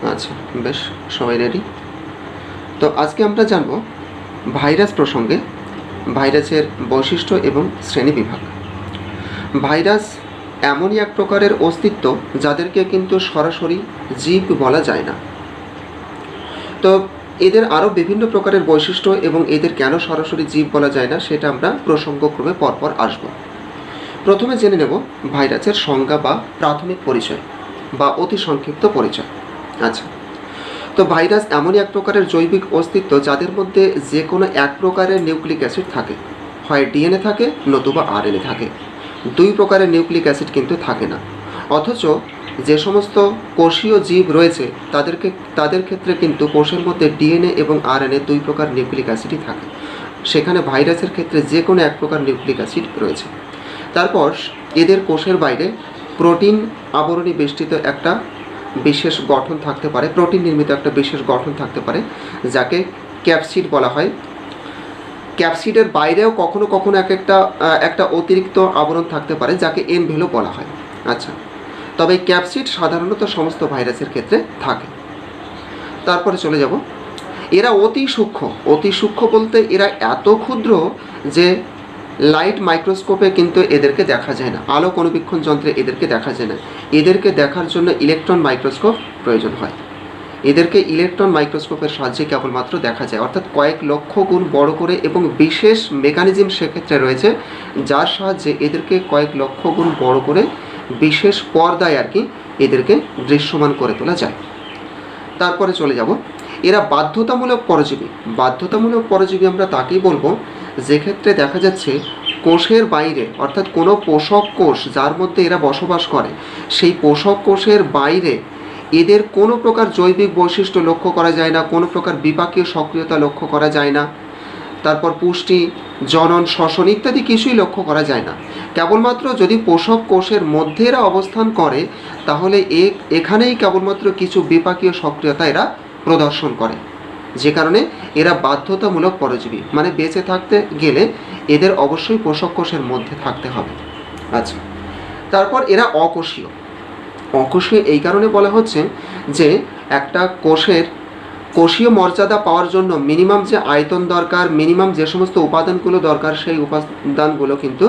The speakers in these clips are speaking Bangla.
আচ্ছা, বেশ, সবাই রেডি? তো আজকে আমরা জানব ভাইরাস প্রসঙ্গে, ভাইরাসের বৈশিষ্ট্য এবং শ্রেণীবিভাগ। ভাইরাস এমনই এক প্রকারের অস্তিত্ব যাদেরকে কিন্তু সরাসরি জীব বলা যায় না। তো এদের আরও বিভিন্ন প্রকারের বৈশিষ্ট্য এবং এদের কেন সরাসরি জীব বলা যায় না সেটা আমরা প্রসঙ্গক্রমে পরপর আসব। প্রথমে জেনে নেব ভাইরাসের সংজ্ঞা বা প্রাথমিক পরিচয় বা অতি সংক্ষিপ্ত পরিচয়। আচ্ছা, তো ভাইরাস এমনই এক প্রকারের জৈবিক অস্তিত্ব যাদের মধ্যে যে কোনো এক প্রকারের নিউক্লিক অ্যাসিড থাকে, হয় ডিএনএ থাকে নতুবা আরএনএ থাকে। দুই প্রকারের নিউক্লিক অ্যাসিড কিন্তু থাকে না। অথচ যে সমস্ত কোষীয় জীব রয়েছে তাদের ক্ষেত্রে কিন্তু কোষের মধ্যে ডিএনএ এবং আরএনএ দুই প্রকার নিউক্লিক অ্যাসিডই থাকে। সেখানে ভাইরাসের ক্ষেত্রে যে কোনো এক প্রকার নিউক্লিক অ্যাসিড রয়েছে। তারপর এদের কোষের বাইরে প্রোটিন আবরণী বেষ্টিত একটা বিশেষ গঠন থাকতে পারে, প্রোটিন নির্মিত একটা বিশেষ গঠন থাকতে পারে, যাকে ক্যাপসিড বলা হয়। ক্যাপসিডের বাইরেও কখনো কখনো একটা অতিরিক্ত আবরণ থাকতে পারে, যাকে এনভেলো বলা হয়। আচ্ছা, তবে ক্যাপসিড সাধারণত সমস্ত ভাইরাসের ক্ষেত্রে থাকে। তারপরে চলে যাব, এরা অতি সূক্ষ্ম বলতে এরা এত ক্ষুদ্র যে লাইট মাইক্রোস্কোপে কিন্তু এদেরকে দেখা যায় না, আলোক অনুবীক্ষণ যন্ত্রে এদেরকে দেখা যায় না। এদেরকে দেখার জন্য ইলেকট্রন মাইক্রোস্কোপ প্রয়োজন হয়। এদেরকে ইলেকট্রন মাইক্রোস্কোপের সাহায্যে কেবলমাত্র দেখা যায়, অর্থাৎ কয়েক লক্ষ গুণ বড় করে, এবং বিশেষ মেকানিজম সেক্ষেত্রে রয়েছে যার সাহায্যে এদেরকে কয়েক লক্ষ গুণ বড় করে বিশেষ পর্দায় এদেরকে দৃশ্যমান করে তোলা যায়। তারপরে চলে যাব, এরা বাধ্যতামূলক পরজীবী আমরা তাকেই বলবো যে ক্ষেত্রে দেখা যাচ্ছে কোষের বাইরে, অর্থাৎ কোনো পোষক কোষ যার মধ্যে এরা বসবাস করে, সেই পোষক কোষের বাইরে এদের কোনো প্রকার জৈবিক বৈশিষ্ট্য লক্ষ্য করা যায় না, কোনো প্রকার বিপাকীয় সক্রিয়তা লক্ষ্য করা যায় না। তারপর পুষ্টি, জনন, শ্বসন ইত্যাদি কিছুই লক্ষ্য করা যায় না। কেবলমাত্র যদি পোষক কোষের মধ্যে এরা অবস্থান করে তাহলে এখানেই কেবলমাত্র কিছু বিপাকীয় সক্রিয়তা এরা প্রদর্শন করে, যে কারণে এরা বাধ্যতামূলক পরজীবী, মানে বেঁচে থাকতে গেলে এদের অবশ্যই পোষক কোষের মধ্যে থাকতে হবে। আচ্ছা, তারপর এরা অকোষীয় এই কারণে বলা হচ্ছে যে একটা কোষীয় মর্যাদা পাওয়ার জন্য মিনিমাম যে আয়তন দরকার, মিনিমাম যে সমস্ত উপাদানগুলো দরকার, সেই উপাদানগুলো কিন্তু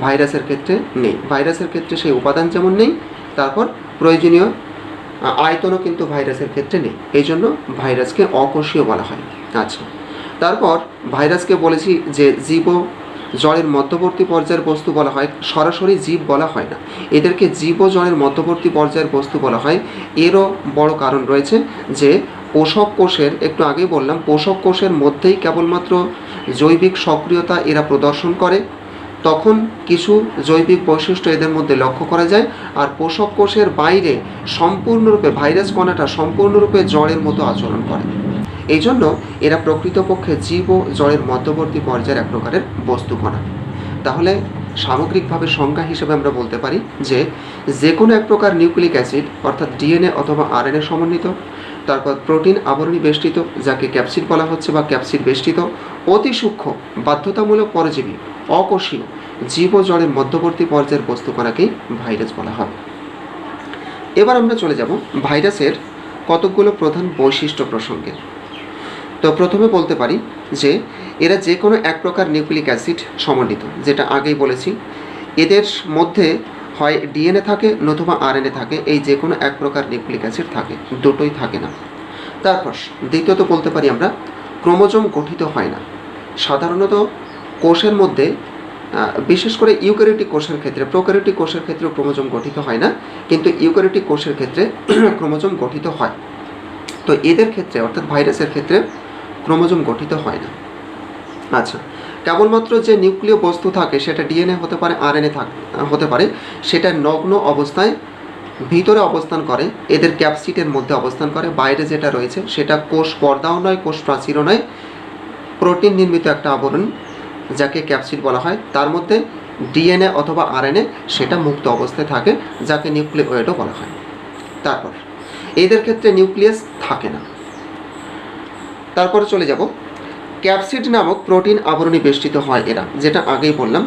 ভাইরাসের ক্ষেত্রে নেই। ভাইরাসের ক্ষেত্রে সেই উপাদান যেমন নেই, তারপর প্রয়োজনীয় আয়তনও কিন্তু ভাইরাসের ক্ষেত্রে নেই। এই জন্য ভাইরাসকে অকোষীয় বলা হয়। আচ্ছা, তারপর ভাইরাসকে বলেছি যে জীব জড়ের মধ্যবর্তী পর্যায়ের বস্তু বলা হয়, সরাসরি জীব বলা হয় না। এদেরকে জীব ও জড়ের মধ্যবর্তী পর্যায়ের বস্তু বলা হয়। এরও বড় কারণ রয়েছে যে পোষক কোষের, একটু আগেই বললাম, পোষক কোষের মধ্যেই কেবলমাত্র জৈবিক সক্রিয়তা এরা প্রদর্শন করে, তখন কিছু জৈবিক বৈশিষ্ট্য এদের মধ্যে লক্ষ্য করা যায়। আর পোষক কোষের বাইরে সম্পূর্ণরূপে ভাইরাস কণাটা সম্পূর্ণরূপে জড়ের মতো আচরণ করে। এই জন্য এরা প্রকৃতপক্ষে জীব ও জড়ের মধ্যবর্তী পর্যায়ের এক প্রকারের বস্তু কণা। তাহলে সামগ্রিকভাবে সংজ্ঞা হিসেবে আমরা বলতে পারি যে কোনো এক প্রকার নিউক্লিক অ্যাসিড, অর্থাৎ ডিএনএ অথবা আরএনএ সমন্বিত, তারপর প্রোটিন আবরণী বেষ্টিত যাকে ক্যাপসিড বলা হচ্ছে বা ক্যাপসিড বেষ্টিত, অতি সূক্ষ্ম, বাধ্যতামূলক পরজীবী, অকোষীয়, জীব ও জড়ের মধ্যবর্তী পর্যায়ের বস্তু কণাকেই ভাইরাস বলা হয়। এবার আমরা চলে যাব ভাইরাসের কতকগুলো প্রধান বৈশিষ্ট্য প্রসঙ্গে। তো প্রথমে বলতে পারি যে এরা যে কোনো এক প্রকার নিউক্লিক অ্যাসিড সমন্বিত, যেটা আগেই বলেছি। এদের মধ্যে হয় ডিএনএ থাকে নতুবা আরএনএ থাকে, এই যে কোনো এক প্রকার নিউক্লিক অ্যাসিড থাকে, দুটোই থাকে না। তারপর দ্বিতীয়ত বলতে পারি আমরা ক্রোমোজোম গঠিত হয় না। সাধারণত কোষের মধ্যে, বিশেষ করে ইউক্যারিওটিক কোষের ক্ষেত্রে, প্রোক্যারিওটিক কোষের ক্ষেত্রে ক্রোমোজোম গঠিত হয় না, কিন্তু ইউক্যারিওটিক কোষের ক্ষেত্রে ক্রোমোজোম গঠিত হয়। তো এদের ক্ষেত্রে, অর্থাৎ ভাইরাসের ক্ষেত্রে ক্রোমোজোম গঠিত হয় না। আচ্ছা, কেবলমাত্র যে নিউক্লিয় বস্তু থাকে সেটা ডিএনএ হতে পারে, আরএনএ হতে পারে, সেটা নগ্ন অবস্থায় ভিতরে অবস্থান করে, এদের ক্যাপসিডের মধ্যে অবস্থান করে। বাইরে যেটা রয়েছে সেটা কোষ পর্দাও নয়, কোষ প্রাচীরও নয়, প্রোটিন নির্মিত একটা আবরণ যাকে ক্যাপসিড বলা হয়। তার মধ্যে ডিএনএ অথবা আরএনএ সেটা মুক্ত অবস্থায় থাকে, যাকে নিউক্লিওয়েডও বলা হয়। তারপর এদের ক্ষেত্রে নিউক্লিয়াস থাকে না। তারপরে চলে যাব, ক্যাপসিড নামক প্রোটিন আবরণী বেষ্টিত হয় এরা, যেটা আগেই বললাম।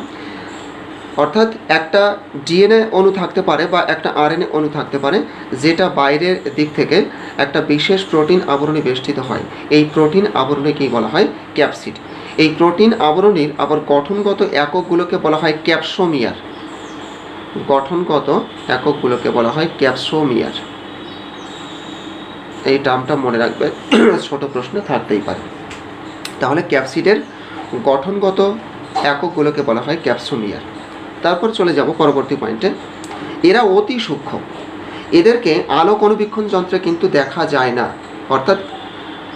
অর্থাৎ একটা ডিএনএ অণু থাকতে পারে বা একটা আরএনএ অণু থাকতে পারে, যেটা বাইরের দিক থেকে একটা বিশেষ প্রোটিন আবরণে বেষ্টিত হয়। এই প্রোটিন আবরণে কী বলা হয়? ক্যাপসিড। এই প্রোটিন আবরণীর আবার গঠনগত এককগুলোকে বলা হয় ক্যাপসোমিয়ার। গঠনগত এককগুলোকে বলা হয় ক্যাপসোমিয়ার। এই টার্মটা মনে রাখবে, ছোট প্রশ্ন থাকতেই পারে। তাহলে ক্যাপসিডের গঠনগত এককগুলোকে বলা হয় ক্যাপসোমিয়ার। তারপর চলে যাব পরবর্তী পয়েন্টে। এরা অতি সূক্ষ্ম, এদেরকে আলোক অণুবীক্ষণ যন্ত্রে কিন্তু দেখা যায় না, অর্থাৎ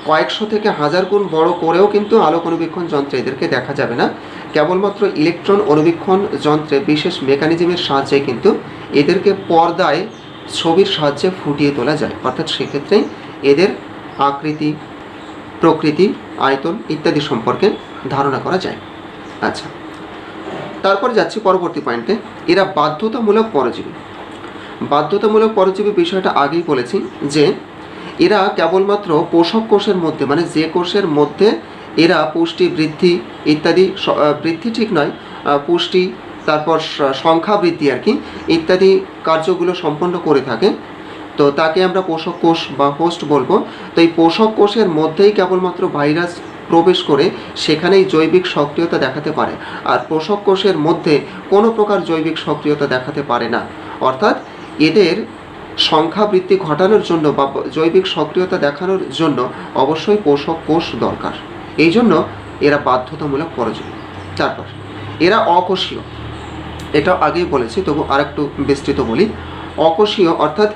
কয়েকশো থেকে হাজার গুণ বড় করেও কিন্তু আলোক অণুবীক্ষণ যন্ত্রে এদেরকে দেখা যাবে না। কেবলমাত্র ইলেকট্রন অণুবীক্ষণ যন্ত্রে বিশেষ মেকানিজমের সাহায্যে কিন্তু এদেরকে পর্দায় ছবির সাহায্যে ফুটিয়ে তোলা যায়, অর্থাৎ সেক্ষেত্রে এদের আকৃতি, প্রকৃতি, আয়তন ইত্যাদি সম্পর্কে ধারণা করা যায়। আচ্ছা, তারপরে যাচ্ছি পরবর্তী পয়েন্টে। এরা বাধ্যতামূলক পরজীবী। বাধ্যতামূলক পরজীবী বিষয়টা আগেই বলেছি যে এরা কেবলমাত্র পোষক কোষের মধ্যে, মানে যে কোষের মধ্যে এরা পুষ্টি, বৃদ্ধি ইত্যাদি, বৃদ্ধি ঠিক নয়, পুষ্টি, তারপর সংখ্যা বৃদ্ধি আর কি, ইত্যাদি কার্যগুলো সম্পন্ন করে থাকে, তো তাকে আমরা পোষক কোষ বা হোস্ট বলবো। তো এই পোষক কোষের মধ্যেই কেবলমাত্র ভাইরাস প্রবেশ করে সেখানেই জৈবিক সক্রিয়তা দেখাতে পারে, আর পোষক কোষের মধ্যে কোনো প্রকার জৈবিক সক্রিয়তা দেখাতে পারে না। অর্থাৎ এদের সংখ্যা বৃদ্ধি ঘটানোর জন্য বা জৈবিক সক্রিয়তা দেখানোর জন্য অবশ্যই পোষক কোষ দরকার। এই জন্য এরা বাধ্যতামূলক পরজীবী। তারপর এরা অকোষীয়, এটা আগেই বলেছি, তবু আরেকটু বিস্তৃত বলি। অকোষীয় অর্থাৎ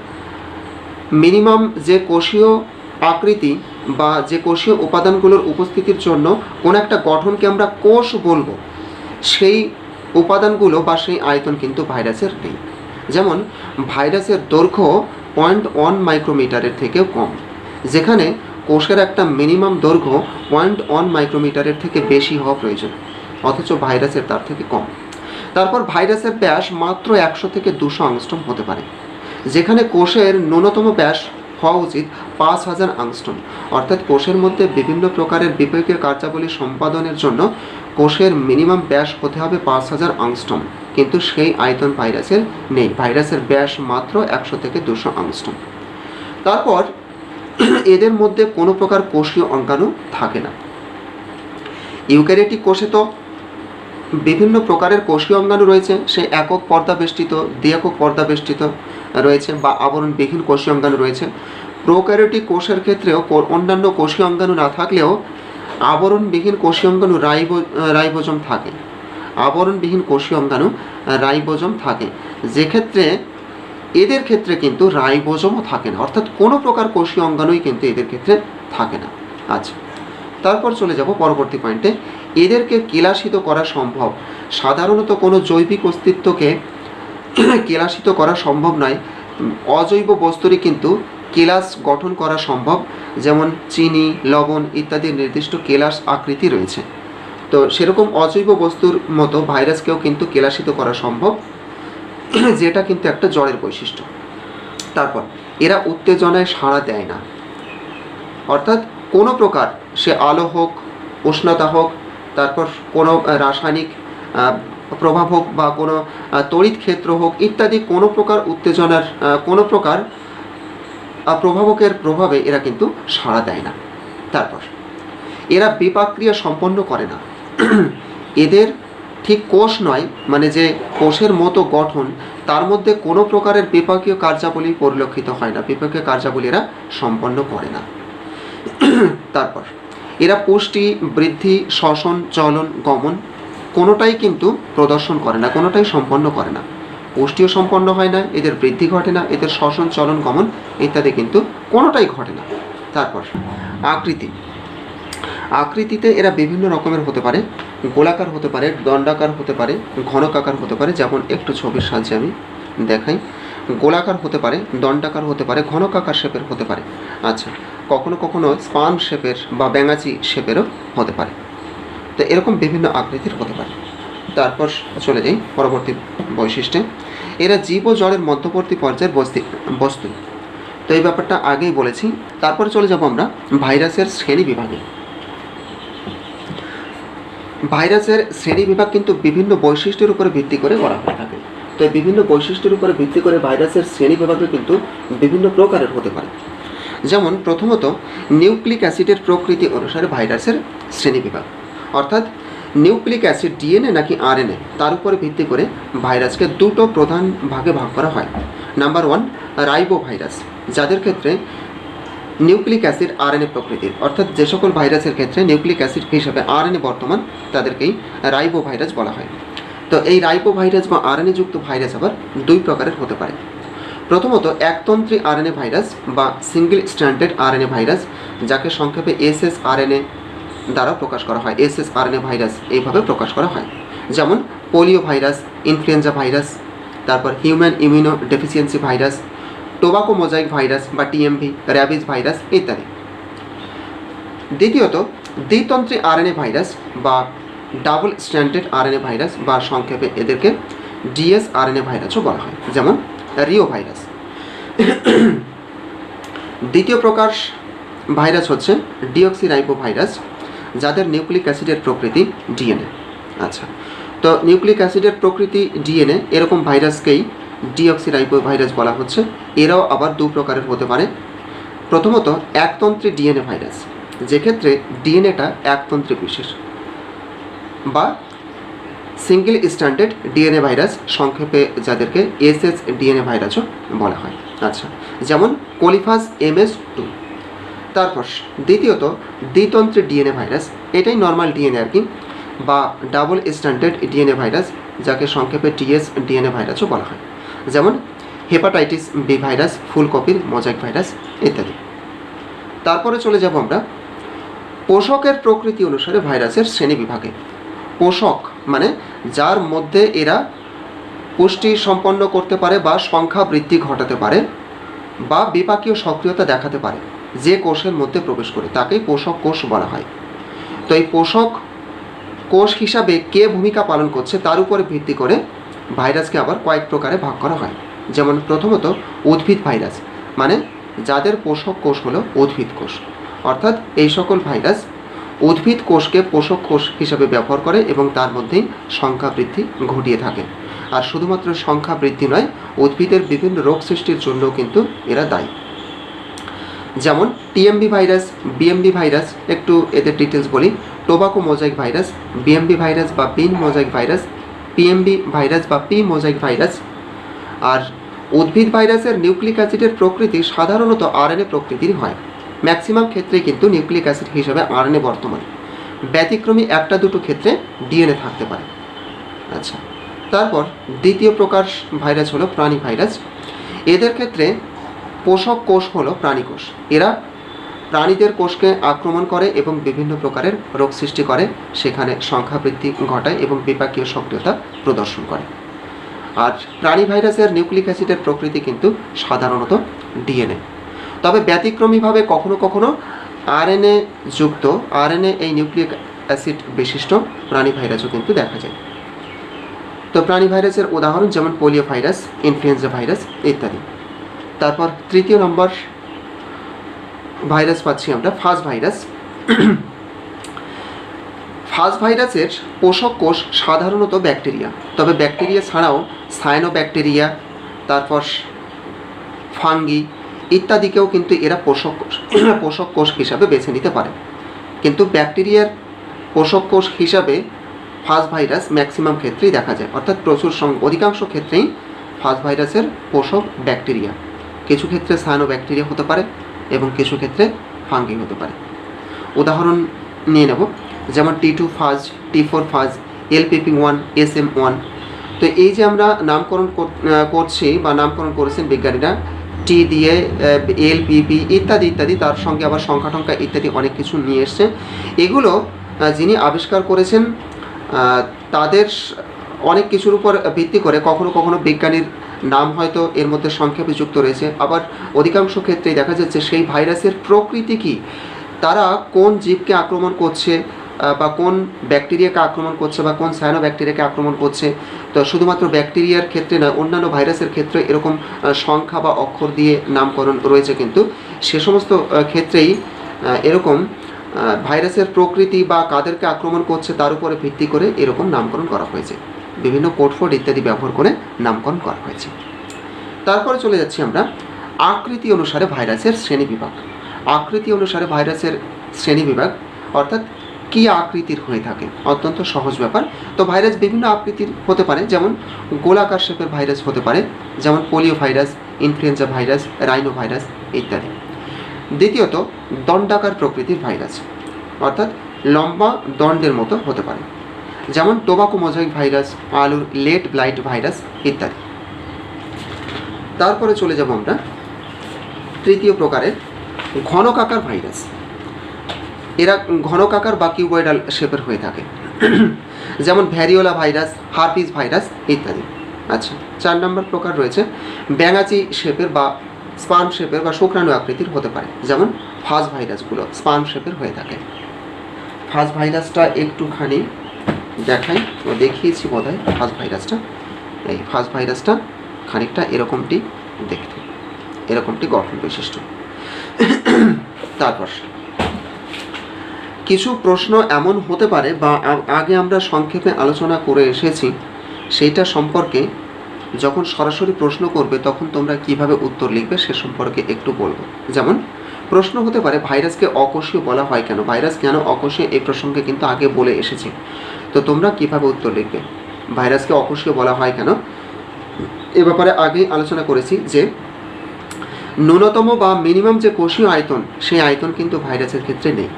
মিনিমাম যে কোষীয় আকৃতি বা যে কোষীয় উপাদানগুলোর উপস্থিতির জন্য কোনো একটা গঠনকে আমরা কোষ বলবো, সেই উপাদানগুলো বা সেই আয়তন কিন্তু ভাইরাসের নেই। যেমন ভাইরাসের দৈর্ঘ্য 0.1 মাইক্রোমিটারের থেকেও কম, যেখানে কোষের একটা মিনিমাম দৈর্ঘ্য 0.1 মাইক্রোমিটারের থেকে বেশি হওয়া প্রয়োজন, অথচ ভাইরাসের তার থেকে কম। তারপর ভাইরাসের ব্যাস মাত্র 100 থেকে 200 অ্যাংস্ট্রম হতে পারে, যেখানে কোষের ন্যূনতম ব্যাস হওয়া উচিত 5000 অ্যাংস্ট্রম। অর্থাৎ কোষের মধ্যে বিভিন্ন প্রকারের বিপাকীয় কার্যাবলী সম্পাদনের জন্য কোষের মিনিমাম ব্যাস হতে হবে 5000 অ্যাংস্ট্রম, কিন্তু সেই আয়তন ভাইরাসের নেই। ভাইরাসের ব্যাস মাত্র 100 থেকে 200 অ্যাংস্ট্রম। তারপর এদের মধ্যে কোনো প্রকার কোষীয় অঙ্গাণু থাকে না। ইউক্যারিওটিক কোষে তো বিভিন্ন প্রকারের কোষীয় অঙ্গাণু রয়েছে, সে একক পর্দা বেষ্টিত, দ্বি-একক পর্দা বেষ্টিত রয়েছে বা আবরণবিহীন কোষীয় অঙ্গাণু রয়েছে। প্রোক্যারিওটিক কোষের ক্ষেত্রেও অন্যান্য কোষীয় অঙ্গাণু না থাকলেও আবরণবিহীন কোষীয় অঙ্গাণু রাইবোজোম থাকে। আবরণবিহীন কোষীয় অঙ্গাণু রাইবোজোম থাকে, যে ক্ষেত্রে এদের ক্ষেত্রে কিন্তু রাইবোজোমও থাকে না, অর্থাৎ কোনো প্রকার কোষীয় অঙ্গাণুই কিন্তু এদের ক্ষেত্রে থাকে না। আচ্ছা, তারপর চলে যাব পরবর্তী পয়েন্টে। এদেরকে কেলাসিত করা সম্ভব। সাধারণত কোনো জৈবিক অস্তিত্বকে কেলাসিত করা সম্ভব নয়, অজৈব বস্তুরই কিন্তু কেলাস গঠন করা সম্ভব। যেমন চিনি, লবণ ইত্যাদির নির্দিষ্ট কেলাস আকৃতি রয়েছে, তো সেরকম অজৈব বস্তুর মতো ভাইরাসকেও কিন্তু কেলাসিত করা সম্ভব, যেটা কিন্তু একটা জড়ের বৈশিষ্ট্য। তারপর এরা উত্তেজনায় সাড়া দেয় না, অর্থাৎ কোনো প্রকার সে আলো হোক, উষ্ণতা হোক, তারপর কোনো রাসায়নিক প্রভাব হোক বা কোনো তড়িৎ ক্ষেত্র হোক ইত্যাদি, কোনো প্রকার উত্তেজনার কোনো প্রকার প্রভাবকের প্রভাবে এরা কিন্তু সাড়া দেয় না। তারপর এরা বিপাক্রিয়া সম্পন্ন করে না। এদের ঠিক কোষ নয়, মানে যে কোষের মতো গঠন, তার মধ্যে কোনো প্রকারের বিপাকীয় কার্যাবলী পরিলক্ষিত হয় না, বিপাকীয় কার্যাবলী এরা সম্পন্ন করে না। তারপর এরা পুষ্টি, বৃদ্ধি, শ্বসন, চলন, গমন কোনোটাই কিন্তু প্রদর্শন করে না, কোনোটাই সম্পন্ন করে না। পুষ্টিও সম্পন্ন হয় না, এদের বৃদ্ধি ঘটে না, এদের শ্বসন, চলন, গমন ইত্যাদি কিন্তু কোনোটাই ঘটে না। তারপর আকৃতি। আকৃতিতে এরা বিভিন্ন রকমের হতে পারে, গোলাকার হতে পারে, দণ্ডাকার হতে পারে, ঘনকাকার হতে পারে। যেমন একটু ছবির সাহায্যে আমি দেখাই। গোলাকার হতে পারে, দণ্ডাকার হতে পারে, ঘনকাকার শেপের হতে পারে। আচ্ছা, কখনো কখনো স্পান শেপের বা ব্যাঙাচি শেপেরও হতে পারে। তো এরকম বিভিন্ন আকৃতির হতে পারে। তারপর চলে যাই পরবর্তী বৈশিষ্ট্যে। এরা জীব ও জড়ের মধ্যবর্তী পর্যায়ের বস্তু। তো এই ব্যাপারটা আগেই বলেছি। তারপরে চলে যাব আমরা ভাইরাসের শ্রেণী বিভাগে। ভাইরাসের শ্রেণীবিভাগ কিন্তু বিভিন্ন বৈশিষ্ট্যের উপরে ভিত্তি করে করা হয়ে থাকে। তো এই বিভিন্ন বৈশিষ্ট্যের উপরে ভিত্তি করে ভাইরাসের শ্রেণীবিভাগও কিন্তু বিভিন্ন প্রকারের হতে পারে। যেমন প্রথমত নিউক্লিক অ্যাসিডের প্রকৃতি অনুসারে ভাইরাসের শ্রেণীবিভাগ, অর্থাৎ নিউক্লিক অ্যাসিড ডিএনএ নাকি আরএনএ তার উপরে ভিত্তি করে ভাইরাসকে দুটো প্রধান ভাগে ভাগ করা হয়। নাম্বার 1 রাইবো ভাইরাস, যাদের ক্ষেত্রে নিউক্লিক অ্যাসিড আরএনএ প্রকৃতির, অর্থাৎ যে সকল ভাইরাসের ক্ষেত্রে নিউক্লিক অ্যাসিড হিসাবে আরএনএ বর্তমান তাদেরকেই রাইবো ভাইরাস বলা হয়। তো এই রাইবো ভাইরাস বা আরএনএ যুক্ত ভাইরাস আবার দুই প্রকারের হতে পারে। প্রথমত একতন্ত্রী আরএনএ ভাইরাস বা সিঙ্গেল স্ট্র্যান্ডেড আরএনএ ভাইরাস, যাকে সংক্ষেপে এসএসআরএনএ দ্বারা প্রকাশ করা হয়। এসএসআরএনএ ভাইরাস এইভাবে প্রকাশ করা হয়। যেমন পোলিও ভাইরাস, ইনফ্লুয়েঞ্জা ভাইরাস, তারপর human immuno deficiency virus, tobacco mosaic virus বা টিএমভি, র্যাবিজ ভাইরাস ইত্যাদি। দ্বিতীয়ত দ্বিতন্ত্রী আরএনএ ভাইরাস বা ডাবল স্ট্র্যান্ডেড আরএনএ ভাইরাস বা সংক্ষেপে এদেরকে ডিএসআরএনএ ভাইরাসও বলা হয়, যেমন রিও ভাইরাস। দ্বিতীয় প্রকার ভাইরাস হচ্ছে ডিঅক্সিরাইবো ভাইরাস, যাদের নিউক্লিক অ্যাসিডের প্রকৃতি ডিএনএ। আচ্ছা, তো নিউক্লিক অ্যাসিডের প্রকৃতি ডিএনএ এরকম ভাইরাসকেই ডিঅক্সিরাইবো ভাইরাস বলা হচ্ছে। এরাও আবার দু প্রকারের হতে পারে। প্রথমত একতন্ত্রী ডিএনএ ভাইরাস, যেক্ষেত্রে ডিএনএটা একতন্ত্রী বিশেষ, বা সিঙ্গেল স্ট্যান্ডার্ড ডিএনএ ভাইরাস, সংক্ষেপে যাদেরকে এসএস ডিএনএ ভাইরাসও বলা হয়। আচ্ছা, যেমন কোলিফাস MS2। তারপর দ্বিতীয়ত দ্বিতন্ত্রী ডিএনএ ভাইরাস, এটাই নর্মাল ডিএনএ আর কি, বা ডাবল স্ট্যান্ডার্ড ডিএনএ ভাইরাস, যাকে সংক্ষেপে টিএস ডিএনএ ভাইরাসও বলা হয়, যেমন হেপাটাইটিস বি ভাইরাস, ফুলকপির মোজাইক ভাইরাস ইত্যাদি। তারপরে চলে যাব আমরা পোষকের প্রকৃতি অনুসারে ভাইরাসের শ্রেণী বিভাগে। পোষক মানে যার মধ্যে এরা পুষ্টি সম্পন্ন করতে পারে বা সংখ্যা বৃদ্ধি ঘটাতে পারে বা বিপাকীয় সক্রিয়তা দেখাতে পারে, যে কোষের মধ্যে প্রবেশ করে তাকেই পোষক কোষ বলা হয়। তো এই পোষক কোষ হিসাবে কে ভূমিকা পালন করছে তার উপরে ভিত্তি করে ভাইরাসকে আবার কয়েক প্রকারে ভাগ করা হয়। যেমন প্রথমত উদ্ভিদ ভাইরাস, মানে যাদের পোষক কোষ হলো উদ্ভিদ কোষ, অর্থাৎ এই সকল ভাইরাস উদ্ভিদ কোষকে পোষক কোষ হিসাবে ব্যবহার করে এবং তার মধ্যেই সংখ্যা বৃদ্ধি ঘটিয়ে থাকে। আর শুধুমাত্র সংখ্যা বৃদ্ধি নয়, উদ্ভিদের বিভিন্ন রোগ সৃষ্টির জন্যও কিন্তু এরা দায়ী। যেমন টিএমভি ভাইরাস, বিএমভি ভাইরাস, একটু এদের ডিটেলস বলি। Tobacco mosaic virus, BMV virus বা বিন মোজাইক ভাইরাস, পিএমভি ভাইরাস বা পি মোজাইক ভাইরাস। আর উদ্ভিদ ভাইরাসের নিউক্লিক অ্যাসিডের প্রকৃতি সাধারণত আরএনএ প্রকৃতির হয়। ম্যাক্সিমাম ক্ষেত্রে কিন্তু নিউক্লিক অ্যাসিড হিসাবে আরএনএ বর্তমান, ব্যতিক্রমী একটা দুটো ক্ষেত্রে ডিএনএ থাকতে পারে। আচ্ছা, তারপর দ্বিতীয় প্রকার ভাইরাস হলো প্রাণী ভাইরাস। এদের ক্ষেত্রে পোষক কোষ হলো প্রাণী কোষ। এরা প্রাণীদের কোষকে আক্রমণ করে এবং বিভিন্ন প্রকারের রোগ সৃষ্টি করে, সেখানে সংখ্যা বৃদ্ধি ঘটায় এবং বিপাকীয় সক্রিয়তা প্রদর্শন করে। আর প্রাণী ভাইরাসের নিউক্লিক অ্যাসিডের প্রকৃতি কিন্তু সাধারণত ডিএনএ, তবে ব্যতিক্রমীভাবে কখনো কখনো আরএনএ যুক্ত, আরএনএ এই নিউক্লিক অ্যাসিড বিশিষ্ট প্রাণী ভাইরাসও কিন্তু দেখা যায়। তো প্রাণী ভাইরাসের উদাহরণ যেমন পোলিও ভাইরাস, ইনফ্লুয়েঞ্জা ভাইরাস ইত্যাদি। তারপর তৃতীয় নম্বর ভাইরাস পাচ্ছি আমরা ফাজ ভাইরাস। ফাজ ভাইরাসের পোষক কোষ সাধারণত ব্যাকটেরিয়া, তবে ব্যাকটেরিয়া ছাড়াও সায়ানোব্যাকটেরিয়া, তারপর ফাঙ্গি ইত্যাদিকেও কিন্তু এরা পোষক কোষ হিসাবে বেছে নিতে পারে। কিন্তু ব্যাকটেরিয়ার পোষক কোষ হিসাবে ফাজ ভাইরাস ম্যাক্সিমাম ক্ষেত্রেই দেখা যায়, অর্থাৎ অধিকাংশ ক্ষেত্রেই ফাজ ভাইরাসের পোষক ব্যাকটেরিয়া। কিছু ক্ষেত্রে সায়ানোব্যাকটেরিয়া হতে পারে এবং কিছু ক্ষেত্রে ফাঙ্গি হতে পারে। উদাহরণ নিয়ে নেব, যেমন T2 ফাজ, T4 ফাজ, LPP1, SM1। তো এই যে আমরা নামকরণ করছি বা নামকরণ করেছেন বিজ্ঞানীরা, টি দিয়ে LPP ইত্যাদি ইত্যাদি, তার সঙ্গে আবার সংখ্যা টংখ্যা ইত্যাদি অনেক কিছু নিয়ে এসছে। এগুলো যিনি আবিষ্কার করেছেন তাদের অনেক কিছুর উপর ভিত্তি করে কখনো কখনো বিজ্ঞানীর নাম হয়তো এর মধ্যে সংক্ষেপে যুক্ত রয়েছে, আবার অধিকাংশ ক্ষেত্রেই দেখা যাচ্ছে সেই ভাইরাসের প্রকৃতি কী, তারা কোন জীবকে আক্রমণ করছে বা কোন ব্যাকটেরিয়াকে আক্রমণ করছে বা কোন সায়ানোব্যাকটেরিয়াকে আক্রমণ করছে। তো শুধুমাত্র ব্যাকটেরিয়ার ক্ষেত্রে নয়, অন্যান্য ভাইরাসের ক্ষেত্রে এরকম সংখ্যা বা অক্ষর দিয়ে নামকরণ রয়েছে, কিন্তু সে সমস্ত ক্ষেত্রেই এরকম ভাইরাসের প্রকৃতি বা কাদেরকে আক্রমণ করছে তার উপরে ভিত্তি করে এরকম নামকরণ করা হয়েছে, বিভিন্ন কোড ফোড ইত্যাদি ব্যবহার করে নামকরণ করা হয়েছে। তারপরে চলে যাচ্ছি আমরা আকৃতি অনুসারে ভাইরাসের শ্রেণীবিভাগ। আকৃতি অনুসারে ভাইরাসের শ্রেণীবিভাগ অর্থাৎ কী আকৃতির হয়ে থাকে, অত্যন্ত সহজ ব্যাপার। তো ভাইরাস বিভিন্ন আকৃতির হতে পারে, যেমন গোলাকার শেপের ভাইরাস হতে পারে, যেমন polio virus, influenza virus, rhino virus ইত্যাদি। দ্বিতীয়ত দণ্ডাকার প্রকৃতির ভাইরাস, অর্থাৎ লম্বা দণ্ডের মতো হতে পারে, যেমন টোবাকো মোজাইক ভাইরাস, আলুর লেট ব্লাইট ভাইরাস ইত্যাদি। তারপরে চলে যাব আমরা তৃতীয় প্রকারের ঘনকাকার ভাইরাস। এরা ঘনকাকার বা কিউবয়েডাল শেপের হয়ে থাকে, যেমন ভ্যারিওলা ভাইরাস, হার্পিস ভাইরাস ইত্যাদি। আচ্ছা, 4 নম্বর প্রকার রয়েছে ব্যাঙাচি শেপের বা স্পার্ম শেপের বা শুক্রাণু আকৃতির হতে পারে, যেমন ফাজ ভাইরাসগুলো স্পার্ম শেপের হয়ে থাকে। ফাজ ভাইরাসটা একটুখানি দেখাই, দেখিয়েছি বোধহয় ফাজ ভাইরাসটা। এই ফাজ ভাইরাসটা খানিকটা এরকমটি দেখতে, এরকমটি গঠন বিশিষ্ট। তারপর কিছু প্রশ্ন এমন হতে পারে বা আগে আমরা সংক্ষেপে আলোচনা করে এসেছি, সেইটা সম্পর্কে যখন সরাসরি প্রশ্ন করবে তখন তোমরা কিভাবে উত্তর লিখবে সে সম্পর্কে একটু বলবো। যেমন প্রশ্ন হতে পারে ভাইরাসকে অকোষীয় বলা হয় কেন, ভাইরাস কেন অকোষীয়, এই প্রসঙ্গে কিন্তু আগে বলে এসেছি। তো তোমরা কিভাবে উত্তর লিখবে, ভাইরাসকে অকোষীয় বলা হয় কেন, এ ব্যাপারে আগেই আলোচনা করেছি যে ন্যূনতম বা মিনিমাম যে কোষীয় আয়তন, সেই আয়তন কিন্তু ভাইরাসের ক্ষেত্রে নেই।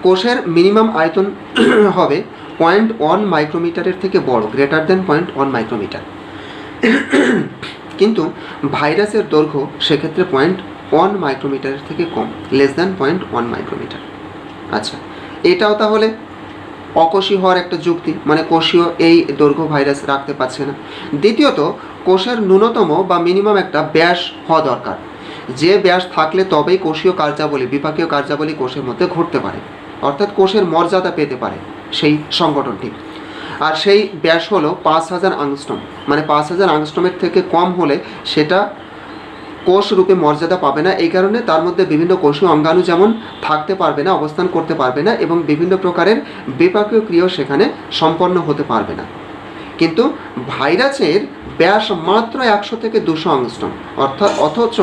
কোষের মিনিমাম আয়তন হবে 0.1 মাইক্রোমিটারের থেকে বড়, গ্রেটার দেন 0.1 মাইক্রোমিটার। কিন্তু ভাইরাসের দৈর্ঘ্য সেক্ষেত্রে 0.1 মাইক্রোমিটারের থেকে কম, লেস দ্যান 0.1 মাইক্রোমিটার। আচ্ছা, এটাও তাহলে অকোষী হওয়ার একটা যুক্তি, মানে কোষীয় এই দৈর্ঘ্য ভাইরাস রাখতে পারছে না। দ্বিতীয়ত কোষের ন্যূনতম বা মিনিমাম একটা ব্যাস হওয়া দরকার, যে ব্যাস থাকলে তবেই কোষীয় কার্যাবলী, বিপাকীয় কার্যাবলী কোষের মধ্যে ঘটতে পারে, অর্থাৎ কোষের মর্যাদা পেতে পারে সেই সংগঠনটি। আর সেই ব্যাস হলো 5000 আংস্ট্রম, মানে 5000 আংস্ট্রমের থেকে কম হলে সেটা কোষ রূপে মর্যাদা পাবে না। এই কারণে তার মধ্যে বিভিন্ন কোষীয় অঙ্গাণু যেমন থাকতে পারবে না, অবস্থান করতে পারবে না, এবং বিভিন্ন প্রকারের বিপাকীয় ক্রিয়া সেখানে সম্পন্ন হতে পারবে না। কিন্তু ভাইরাসের ব্যাস মাত্র 100 থেকে 200 আংস্ট্রম, অথচ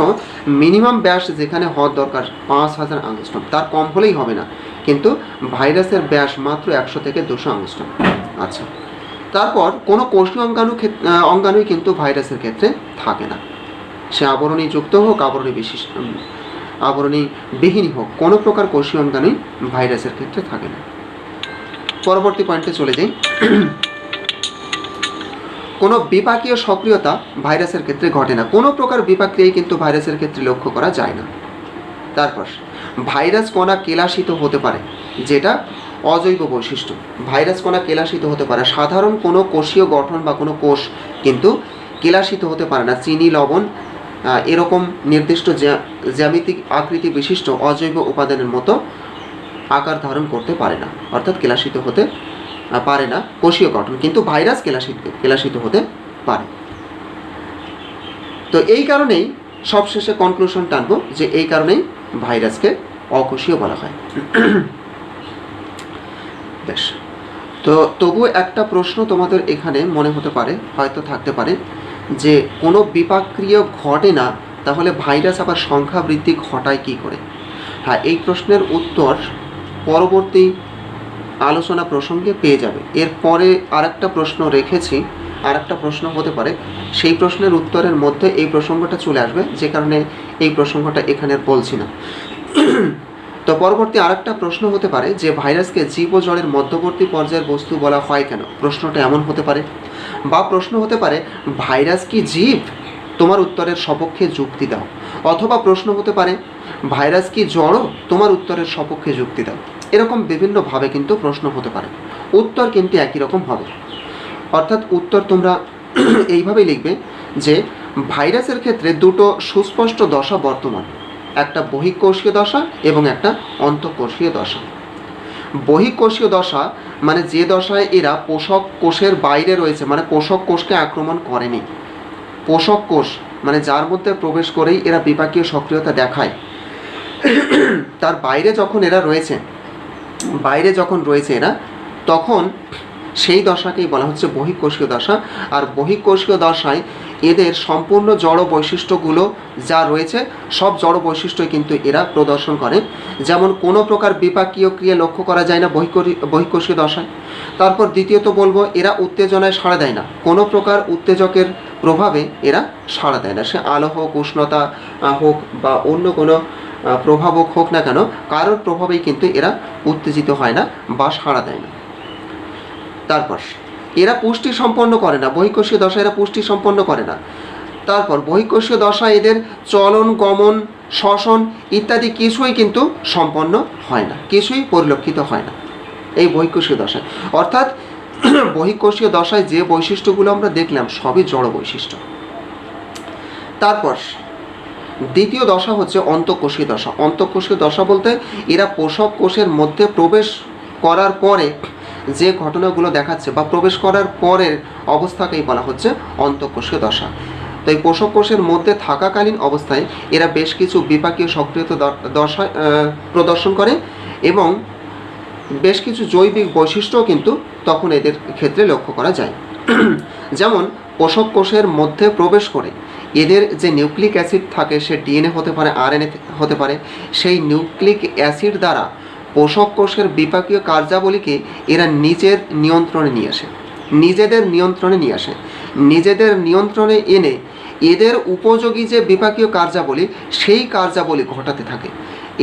মিনিমাম ব্যাস যেখানে হওয়ার দরকার 5000 আংস্ট্রম, তার কম হলেই হবে না, কিন্তু ভাইরাসের ব্যাস মাত্র 100 থেকে 200 আংস্ট্রম। আচ্ছা, তারপর কোনো কোষীয় অঙ্গাণুই কিন্তু ভাইরাসের ক্ষেত্রে থাকে না, সে আবরণী যুক্ত হোক, আবরণী বিহীনই হোক, কোনো প্রকার কোষীয় অঙ্গাণুই ভাইরাসের ক্ষেত্রে থাকে না। পরবর্তী পয়েন্টে চলে যাই। কোনো বিপাকীয় সক্রিয়তা ভাইরাসের ক্ষেত্রে ঘটে না, কোনো প্রকার বিপাক্রিয়াই কিন্তু ভাইরাসের ক্ষেত্রে লক্ষ্য করা যায় না। তারপর ভাইরাস কণা কেলাসিত হতে পারে, যেটা অজৈব বৈশিষ্ট্য। ভাইরাস কণা কেলাসিত হতে পারে, সাধারণ কোনো কোষীয় গঠন বা কোনো কোষ কিন্তু কেলাসিত হতে পারে না। চিনি, লবণ এরকম নির্দিষ্ট জ্যামিতিক আকৃতি বিশিষ্ট অজৈব উপাদানের মতো আকার ধারণ করতে পারে না, অর্থাৎ কেলাসিত হতে পারে না কোষীয় গঠন, কিন্তু ভাইরাস কেলাসিত হতে পারে। তো এই কারণেই সবশেষে কনক্লুশন টানবো যে এই কারণেই ভাইরাসকে অকোষীয় বলা হয়। বেশ, তো তবু একটা প্রশ্ন তোমাদের এখানে মনে হতে পারে, হয়তো থাকতে পারে, যে কোনো বিপাক্রিয়া ঘটে না, তাহলে ভাইরাস আবার সংখ্যা বৃদ্ধি ঘটায় কী করে? হ্যাঁ, এই প্রশ্নের উত্তর পরবর্তী আলোচনা প্রসঙ্গে পেয়ে যাবে। এরপরে আরেকটা প্রশ্ন রেখেছি, আরেকটা প্রশ্ন হতে পারে, সেই প্রশ্নের উত্তরের মধ্যে এই প্রসঙ্গটা চলে আসবে, যে কারণে এই প্রসঙ্গটা এখানে বলছি না। তো পরবর্তী আরেকটা প্রশ্ন হতে পারে যে ভাইরাসকে জীব ও জড়ের মধ্যবর্তী পর্যায়ের বস্তু বলা হয় কেন? প্রশ্নটা এমন হতে পারে, বা প্রশ্ন হতে পারে ভাইরাস কি জীব? তোমার উত্তরের সপক্ষে যুক্তি দাও। অথবা প্রশ্ন হতে পারে ভাইরাস কি জড়? তোমার উত্তরের সপক্ষে যুক্তি দাও। এরকম বিভিন্নভাবে কিন্তু প্রশ্ন হতে পারে, উত্তর কিন্তু একই রকম হবে। অর্থাৎ উত্তর তোমরা এইভাবেই লিখবে যে ভাইরাসের ক্ষেত্রে দুটো সুস্পষ্ট দশা বর্তমান, একটা বহিঃকোষীয় দশা এবং একটা অন্তঃকোষীয় দশা। বহিঃকোষীয় দশা মানে যে দশায় এরা পোষক কোষের বাইরে রয়েছে, মানে পোষক কোষকে আক্রমণ করেনি। পোষক কোষ মানে যার মধ্যে প্রবেশ করেই এরা বিপাকীয় সক্রিয়তা দেখায়, তার বাইরে যখন এরা রয়েছে, এরা তখন সেই দশাকেই বলা হচ্ছে বহিঃকোষীয় দশা। আর বহিঃকোষীয় দশায় এদের সম্পূর্ণ জড় বৈশিষ্ট্যগুলো যা রয়েছে সব জড় বৈশিষ্ট্যই কিন্তু এরা প্রদর্শন করে। যেমন কোনো প্রকার বিপাকীয় ক্রিয়া লক্ষ্য করা যায় না বহিঃকোষীয় দশায়। তারপর দ্বিতীয়ত বলবো, এরা উত্তেজনায় সাড়া দেয় না, কোনো প্রকার উত্তেজকের প্রভাবে এরা সাড়া দেয় না, সে আলো হোক, উষ্ণতা হোক বা অন্য কোনো প্রভাবক হোক না কেন, কারোর প্রভাবেই কিন্তু এরা উত্তেজিত হয় না বা সাড়া দেয় না। তারপর এরা পুষ্টি সম্পন্ন করে না, বহিঃকোষীয় দশা এরা পুষ্টি সম্পন্ন করে না। তারপর বহিঃকোষীয় দশা এদের চলন, গমন, শ্বসন ইত্যাদি কিছুই কিন্তু সম্পন্ন হয় না, কিছুই পরিলক্ষিত হয় না এই বহিঃকোষীয় দশায়। অর্থাৎ বহিঃকোষীয় দশায় যে বৈশিষ্ট্যগুলো আমরা দেখলাম সবই জড় বৈশিষ্ট্য। তারপর দ্বিতীয় দশা হচ্ছে অন্তঃকোষীয় দশা। অন্তঃকোষীয় দশা বলতে এরা পোষক কোষের মধ্যে প্রবেশ করার পরে যে ঘটনাগুলো দেখাচ্ছে বা প্রবেশ করার পরের অবস্থাকেই বলা হচ্ছে অন্তঃকোষীয় দশা। তো এই পোষক কোষের মধ্যে থাকাকালীন অবস্থায় এরা বেশ কিছু বিপাকীয় সক্রিয়তা দশা প্রদর্শন করে এবং বেশ কিছু জৈবিক বৈশিষ্ট্যও কিন্তু তখন এদের ক্ষেত্রে লক্ষ্য করা যায়। যেমন পোষক কোষের মধ্যে প্রবেশ করে এদের যে নিউক্লিক অ্যাসিড থাকে, সে ডিএনএ হতে পারে, আরএনএ হতে পারে, সেই নিউক্লিক অ্যাসিড দ্বারা পোষক কোষের বিপাকীয় কার্যাবলীকে এরা নিজেদের নিয়ন্ত্রণে নিয়ে এনে এদের উপযোগী যে বিপাকীয় কার্যাবলী সেই কার্যাবলী ঘটাতে থাকে।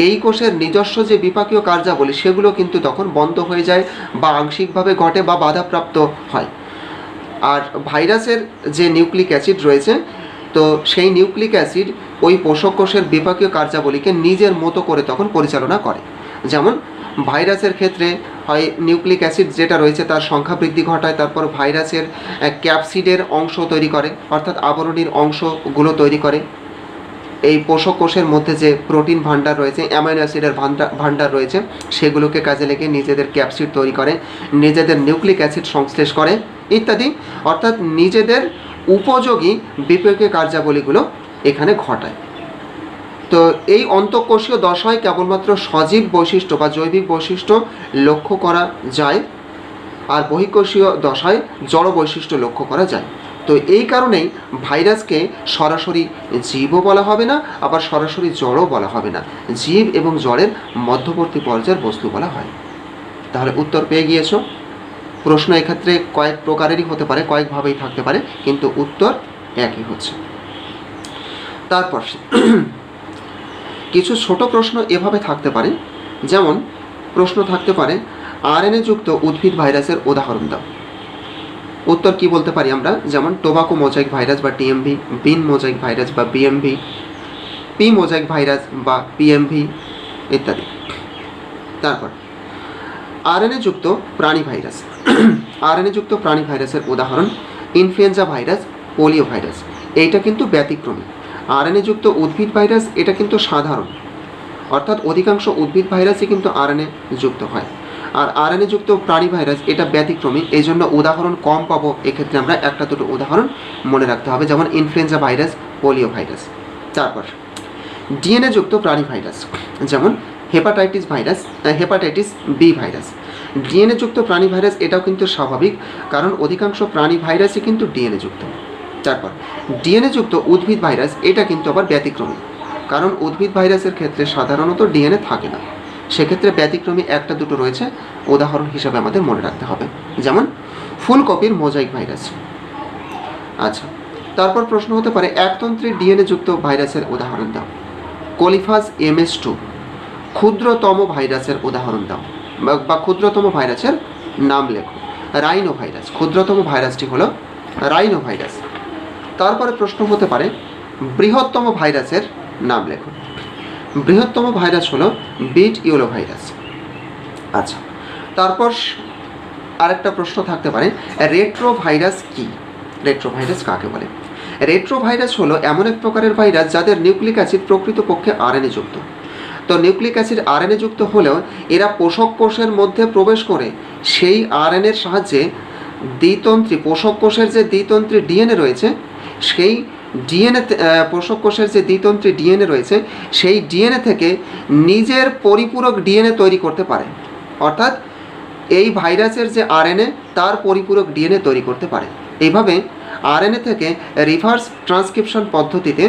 এই কোষের নিজস্ব যে বিপাকীয় কার্যাবলী সেগুলো কিন্তু তখন বন্ধ হয়ে যায় বা আংশিকভাবে ঘটে বা বাধাপ্রাপ্ত হয়। আর ভাইরাসের যে নিউক্লিক অ্যাসিড রয়েছে, তো সেই নিউক্লিক অ্যাসিড ওই পোষক কোষের বিপাকীয় কার্যাবলীকে নিজের মতো করে তখন পরিচালনা করে। যেমন ভাইরাসের ক্ষেত্রে হয় নিউক্লিক অ্যাসিড যেটা রয়েছে তার সংখ্যা বৃদ্ধি ঘটায়, তারপর ভাইরাসের ক্যাপসিডের অংশ তৈরি করে, অর্থাৎ আবরণীর অংশগুলো তৈরি করে। এই পোষক কোষের মধ্যে যে প্রোটিন ভাণ্ডার রয়েছে, অ্যামাইনো অ্যাসিডের ভাণ্ডার রয়েছে, সেগুলোকে কাজে লেগে নিজেদের ক্যাপসিড তৈরি করে, নিজেদের নিউক্লিক অ্যাসিড সংশ্লেষ করে ইত্যাদি। অর্থাৎ নিজেদের উপযোগী বিপাকীয় কার্যাবলীগুলো এখানে ঘটায়। তো এই অন্তঃকোষীয় দশায় কেবলমাত্র সজীব বৈশিষ্ট্য বা জৈবিক বৈশিষ্ট্য লক্ষ্য করা যায়, আর বহিঃকোষীয় দশায় জড় বৈশিষ্ট্য লক্ষ্য করা যায়। তো এই কারণেই ভাইরাসকে সরাসরি জীবও বলা হবে না, আবার সরাসরি জড়ও বলা হবে না, জীব এবং জড়ের মধ্যবর্তী পর্যায়ের বস্তু বলা হয়। তাহলে উত্তর পেয়ে গিয়েছো। প্রশ্ন এক্ষেত্রে কয়েক প্রকারেরই হতে পারে, কয়েকভাবেই থাকতে পারে, কিন্তু উত্তর একই হচ্ছে। তারপর কিছু ছোট প্রশ্ন এভাবে থাকতে পারে, যেমন প্রশ্ন থাকতে পারে আরএনএ যুক্ত উদ্ভিদ ভাইরাসের উদাহরণ দাও। উত্তর কি বলতে পারি আমরা, যেমন টোবাকো মোজাইক ভাইরাস বা টিএমভি, বিন মোজাইক ভাইরাস বা বিএমভি, পি মোজাইক ভাইরাস বা পিএমভি ইত্যাদি। তারপর আরএনএ যুক্ত প্রাণী ভাইরাস। আরএনএ যুক্ত প্রাণী ভাইরাসের উদাহরণ ইনফ্লুয়েঞ্জা ভাইরাস, পোলিও ভাইরাস। এইটা কিন্তু ব্যতিক্রমী। আরএনএ যুক্ত উদ্ভিদ ভাইরাস এটা কিন্তু সাধারণ, অর্থাৎ অধিকাংশ উদ্ভিদ ভাইরাসই কিন্তু আরএনএ যুক্ত হয়। আর আরএনএ যুক্ত প্রাণী ভাইরাস এটা ব্যতিক্রমী, এই জন্য উদাহরণ কম পাবো। এক্ষেত্রে আমরা একটা দুটো উদাহরণ মনে রাখতে হবে, যেমন ইনফ্লুয়েঞ্জা ভাইরাস, পোলিও ভাইরাস। তারপর ডিএনএ যুক্ত প্রাণী ভাইরাস, যেমন হেপাটাইটিস বি ভাইরাস। ডিএনএ যুক্ত প্রাণী ভাইরাস এটাও কিন্তু স্বাভাবিক, কারণ অধিকাংশ প্রাণী ভাইরাসই কিন্তু ডিএনএ যুক্ত। তারপর ডিএনএ যুক্ত উদ্ভিদ ভাইরাস এটা কিন্তু আবার ব্যতিক্রমী, কারণ উদ্ভিদ ভাইরাসের ক্ষেত্রে সাধারণত ডিএনএ থাকে না, সেক্ষেত্রে ব্যতিক্রমী একটা দুটো রয়েছে, উদাহরণ হিসাবে আমাদের মনে রাখতে হবে, যেমন ফুলকপির মোজাইক ভাইরাস। আচ্ছা, তারপর প্রশ্ন হতে পারে একতন্ত্রী ডিএনএ যুক্ত ভাইরাসের উদাহরণ দাও। কোলিফাস MS2 ক্ষুদ্রতম ভাইরাসের উদাহরণ দাও বা ক্ষুদ্রতম ভাইরাসের নাম লেখো। রাইনো ভাইরাস, ক্ষুদ্রতম ভাইরাসটি হলো রাইনো ভাইরাস। তারপরে প্রশ্ন হতে পারে বৃহত্তম ভাইরাসের নাম লেখো। বৃহত্তম ভাইরাস হলো বিট ইয়েলো ভাইরাস। আচ্ছা, তারপর আরেকটা প্রশ্ন থাকতে পারে রেট্রো ভাইরাস কি? রেট্রো ভাইরাস কাকে বলে? রেট্রো ভাইরাস হলো এমন এক প্রকারের ভাইরাস যাদের নিউক্লিক অ্যাসিড প্রকৃতপক্ষে আরএনএ যুক্ত। তো নিউক্লিক অ্যাসিড আরএনএ যুক্ত হলেও এরা পোষক কোষের মধ্যে প্রবেশ করে সেই আরএনএর সাহায্যে দ্বিতন্ত্রী, পোষক কোষের যে দ্বিতন্ত্রী ডিএনএ রয়েছে সেই ডিএনএ পোষক কোষের যে দ্বিতন্ত্রী ডিএনএ রয়েছে সেই ডিএনএ থেকে নিজের পরিপূরক ডিএনএ তৈরি করতে পারে। অর্থাৎ এই ভাইরাসের যে আরএনএ তার পরিপূরক ডিএনএ তৈরি করতে পারে। এইভাবে আরএনএ থেকে রিভার্স ট্রান্সক্রিপশন পদ্ধতিতে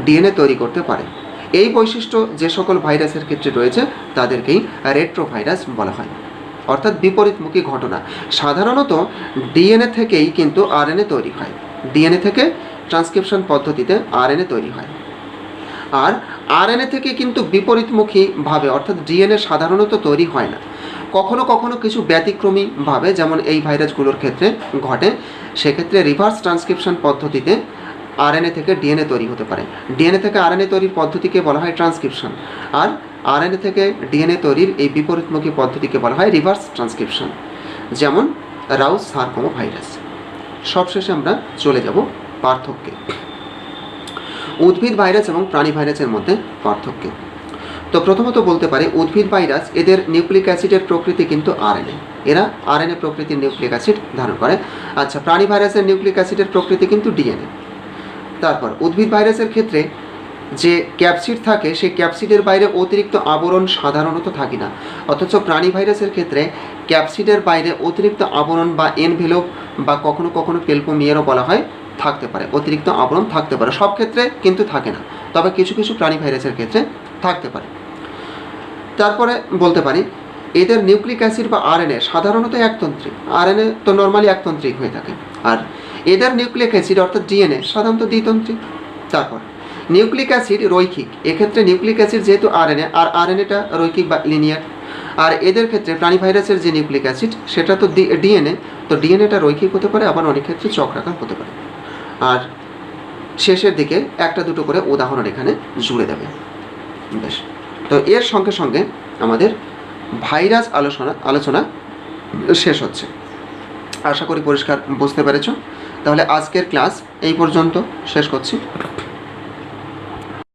ডিএনএ তৈরি করতে পারে। এই বৈশিষ্ট্য যে সকল ভাইরাসের ক্ষেত্রে রয়েছে তাদেরকেই রেট্রোভাইরাস বলা হয়, অর্থাৎ বিপরীতমুখী ঘটনা। সাধারণত ডিএনএ থেকেই কিন্তু আরএনএ তৈরি হয়, ডিএনএ থেকে ট্রান্সক্রিপশন পদ্ধতিতে আরএনএ তৈরি হয়। আর আরএনএ থেকে কিন্তু বিপরীতমুখীভাবে অর্থাৎ ডিএনএ সাধারণত তৈরি হয় না। কখনো কখনো কিছু ব্যতিক্রমীভাবে, যেমন এই ভাইরাসগুলোর ক্ষেত্রে ঘটে, সেক্ষেত্রে রিভার্স ট্রান্সক্রিপশন পদ্ধতিতে আরএনএ থেকে ডিএনএ তৈরি হতে পারে। ডিএনএ থেকে আরএনএ তৈরির পদ্ধতিকে বলা হয় ট্রান্সক্রিপশন, আর আরএনএ থেকে ডিএনএ তৈরির এই বিপরীতমুখী পদ্ধতিকে বলা হয় রিভার্স ট্রান্সক্রিপশন, যেমন রাউস সার্কোমা ভাইরাস। সবশেষে আমরা চলে যাব পার্থক্যে, উদ্ভিদ ভাইরাস এবং প্রাণী ভাইরাসের মধ্যে পার্থক্য। তো প্রথমত বলতে পারি উদ্ভিদ ভাইরাস, এদের নিউক্লিক অ্যাসিডের প্রকৃতি কিন্তু আরএনএ, এরা আরএনএ প্রকৃতির নিউক্লিক অ্যাসিড ধারণ করে। আচ্ছা, প্রাণী ভাইরাসের নিউক্লিক অ্যাসিডের প্রকৃতি কিন্তু ডিএনএ। তারপর উদ্ভিদ ভাইরাসের ক্ষেত্রে যে ক্যাপসিড থাকে সেই ক্যাপসিডের বাইরে অতিরিক্ত আবরণ সাধারণত থাকে না, অথচ প্রাণী ভাইরাসের ক্ষেত্রে ক্যাপসিডের বাইরে অতিরিক্ত আবরণ বা এনভেলপ বা কখনো কখনো পেলপোমিয়ারও বলা হয় থাকতে পারে, অতিরিক্ত আবরণ থাকতে পারে। সব ক্ষেত্রে কিন্তু থাকে না, তবে কিছু কিছু প্রাণী ভাইরাসের ক্ষেত্রে থাকতে পারে। তারপরে বলতে পারি এদের নিউক্লিক অ্যাসিড বা আরএনএ সাধারণত একতন্ত্রী, আরএনএ তো নর্মালি একতন্ত্রিক হয়ে থাকে, আর এদের নিউক্লিক অ্যাসিড অর্থাৎ ডিএনএ সাধারণত দ্বিতন্ত্রী। তারপর নিউক্লিক অ্যাসিড রৈখিক, এক্ষেত্রে নিউক্লিক অ্যাসিড যেহেতু আরএনএ, আর আরএনএটা রৈখিক বা লিনিয়ার। আর এদের ক্ষেত্রে প্রাণী ভাইরাসের যে নিউক্লিক অ্যাসিড সেটা তো ডিএনএ, তো ডিএনএটা রৈখিক হতে পারে, আবার অনেক ক্ষেত্রে চক্রাকার হতে পারে। আর শেষের দিকে একটা দুটো করে উদাহরণ এখানে জুড়ে দেবে। বেশ, তো এর সঙ্গে সঙ্গে আমাদের ভাইরাস আলোচনা শেষ হচ্ছে। আশা করি পরিষ্কার বুঝতে পেরেছ। তাহলে আজকের ক্লাস এই পর্যন্ত শেষ করছি।